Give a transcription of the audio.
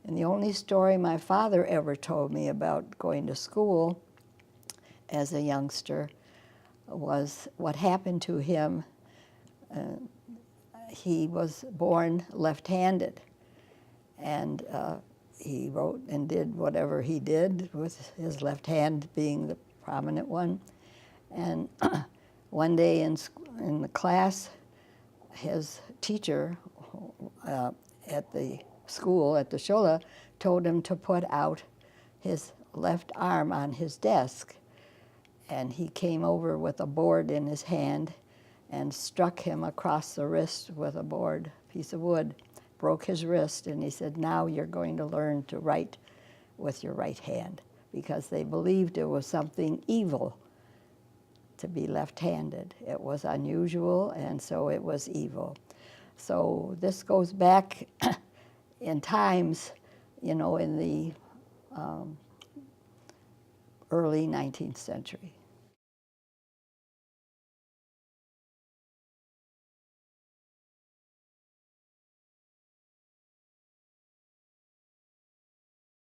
And the only story my father ever told me about going to school as a youngster was what happened to him. He was born left-handed, and he wrote and did whatever he did with his left hand being the prominent one. And one day in the class, his teacher at the school, at the Shola, told him to put out his left arm on his desk. And he came over with a board in his hand and struck him across the wrist with a board, piece of wood, broke his wrist, and he said, now you're going to learn to write with your right hand, because they believed it was something evil to be left-handed. It was unusual, and so it was evil. So this goes back in times, you know, in the early 19th century.